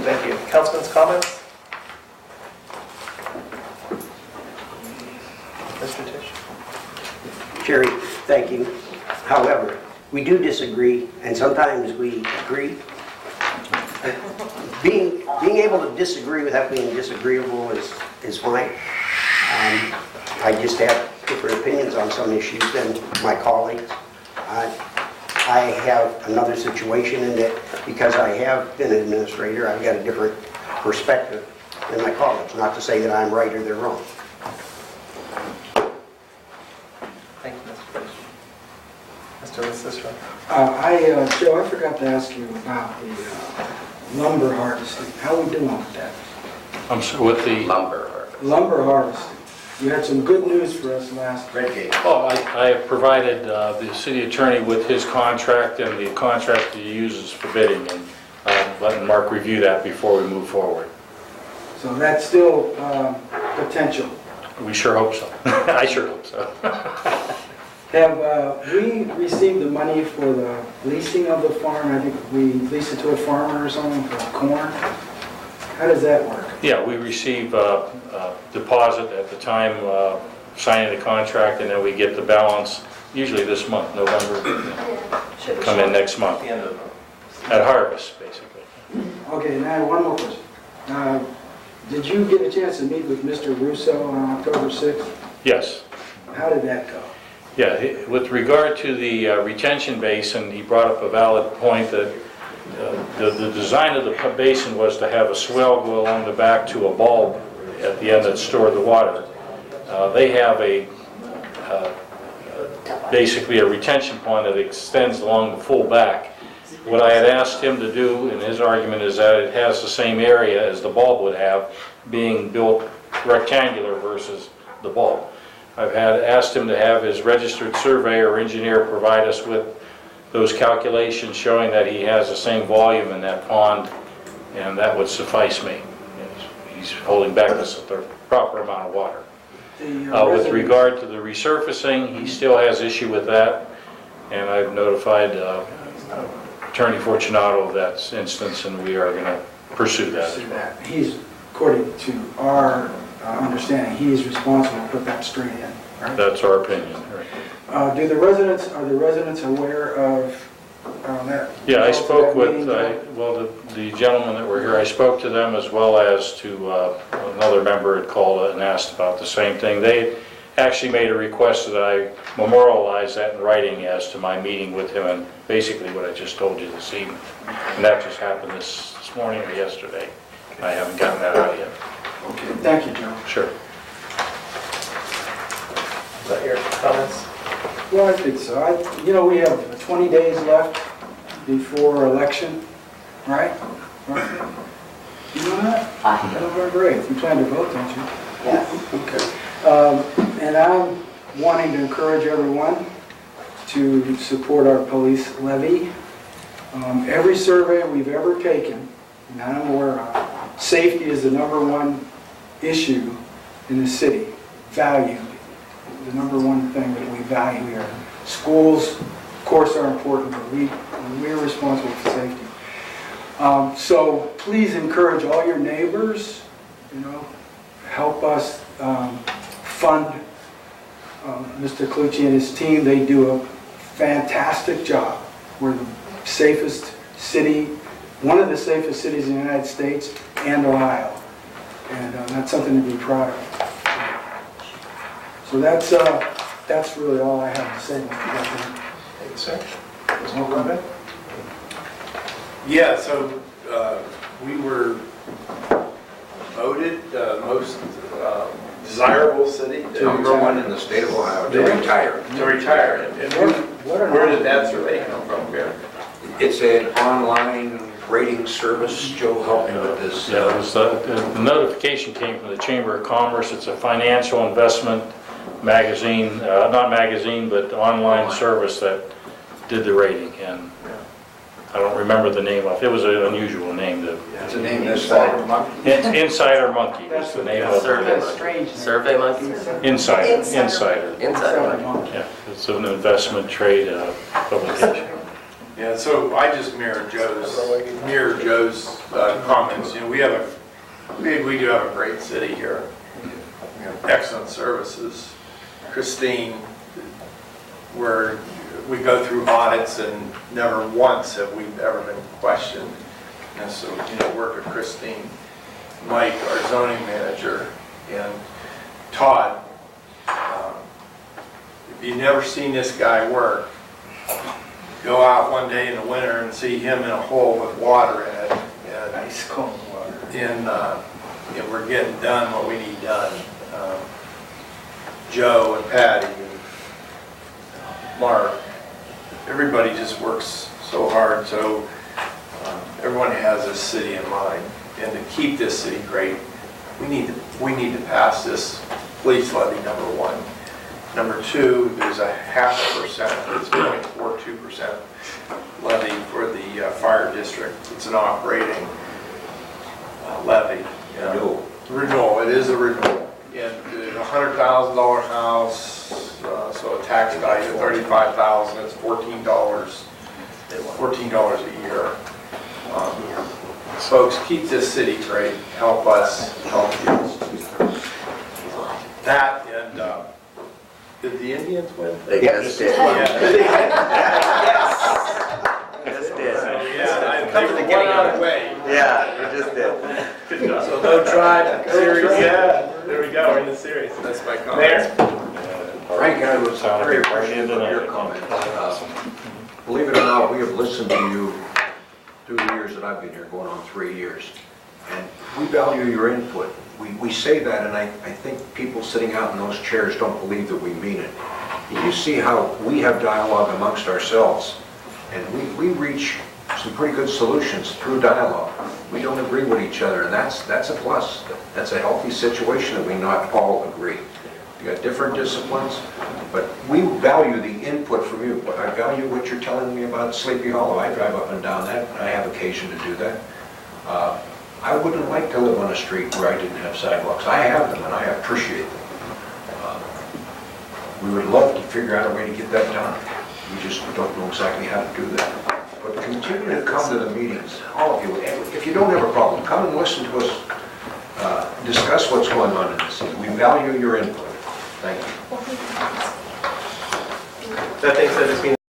Thank you. Councilman's comments? Mr. Tisch? Jerry, thank you. However, we do disagree, and sometimes we agree. Being able to disagree without being disagreeable is fine. I just have different opinions on some issues than my colleagues. I have another situation in that because I have been an administrator, I've got a different perspective than my colleagues. Not to say that I'm right or they're wrong. Thank you, Mr. Tisch. Mr. LaCicero? Joe, I forgot to ask you about the lumber harvesting. How are we doing with that? I'm sorry, with the Lumber harvesting. You had some good news for us last week. Oh, I have provided the city attorney with his contract and the contract that he uses for bidding, and letting Mark review that before we move forward. So that's still potential. We sure hope so. I sure hope so. Have we received the money for the leasing of the farm? I think we leased it to a farmer or something for corn. How does that work? Yeah, we receive deposit at the time signing the contract, and then we get the balance usually this month, November, come in next month. The end of the month. At harvest, basically. Okay, now one more question. Did you get a chance to meet with Mr. Russo on October 6th? Yes. How did that go? Yeah, with regard to the retention basin, he brought up a valid point that the design of the basin was to have a swell go along the back to a bulb at the end that stored the water. They have basically a retention pond that extends along the full back. What I had asked him to do, and his argument is that it has the same area as the bulb would have, being built rectangular versus the bulb. I've asked him to have his registered surveyor or engineer provide us with those calculations showing that he has the same volume in that pond, and that would suffice me. He's holding back the proper amount of water. With regard to the resurfacing, he still has issue with that, and I've notified Attorney Fortunato of that instance, and we are going to pursue that. He's, according to our understanding, he is responsible to put that straight in, right? That's our opinion. Right. Are the residents aware of that? Yeah, I spoke with, meeting? the gentlemen that were here, I spoke to them as well as to another member had called and asked about the same thing. They actually made a request that I memorialize that in writing as to my meeting with him and basically what I just told you this evening. And that just happened this morning or yesterday. I haven't gotten that out yet. Okay, thank you, Joe. Sure. Is that your comments? Well, I think so. We have 20 days left before election, right? You know that? November 8th. You plan to vote, don't you? Yes. Okay. And I'm wanting to encourage everyone to support our police levy. Every survey we've ever taken, and I'm aware of, safety is the #1 issue in the city. Value, the #1 thing that we value here. Schools, of course, are important, but we're responsible for safety. So please encourage all your neighbors, help us fund Mr. Clucci and his team. They do a fantastic job. We're the safest city, one of the safest cities in the United States and Ohio. And that's something to be proud of. So that's really all I have to say, Mr. President. Thank you, sir. There's no comment? Yeah, so we were voted most desirable city #1 in the state of Ohio to retire. To retire. And where did that survey come from, Gary? It's an online rating service. Joe helped me with this. Yeah, it was, the notification came from the Chamber of Commerce. It's a financial investment magazine, not magazine, but online service that did the rating. And I don't remember the name of it. It was an unusual name. It's a name that's Insider Monkey. Insider Monkey was the name of it. Strange. Survey Monkey? Insider. Inside. Yeah, it's an investment trade publication. Yeah, so I just mirror Joe's comments. You know, we do have a great city here. We have excellent services. Christine, where we go through audits and never once have we ever been questioned. And so, you know, work with Christine, Mike, our zoning manager, and Todd. If you've never seen this guy work, go out one day in the winter and see him in a hole with water in it. And Ice cold water. and we're getting done what we need done. Joe and Patty and Mark, everybody just works so hard. So everyone has this city in mind, and to keep this city great, we need to pass this police levy, number one. Number two, there's a 0.5%, it's 0.42% levy for the fire district. It's an operating levy. Renewal, it is a renewal. And a $100,000 house, so a tax value of $35,000, it's $14 a year. Folks, keep this city great, help us, help you. That and, did the Indians win? They just did. Just did. Yeah, they were one out of the way. Yeah, they just did. So no tribe series. Yeah, there we go, we're in the series. That's my comment. Mayor? Frank, I was Sounded very right appreciative into of your that. comments. Believe it or not, we have listened to you through the years that I've been here, going on 3 years. And we value your input. We say that, and I think people sitting out in those chairs don't believe that we mean it. You see how we have dialogue amongst ourselves, and we reach some pretty good solutions through dialogue. We don't agree with each other, and that's a plus. That's a healthy situation that we not all agree. You got different disciplines, but we value the input from you. But I value what you're telling me about Sleepy Hollow. I drive up and down that. I have occasion to do that. I wouldn't like to live on a street where I didn't have sidewalks. I have them, and I appreciate them. We would love to figure out a way to get that done. We just don't know exactly how to do that. But continue to come to the meetings, all of you. If you don't have a problem, come and listen to us discuss what's going on in the city. We value your input. Thank you. That being said, this meeting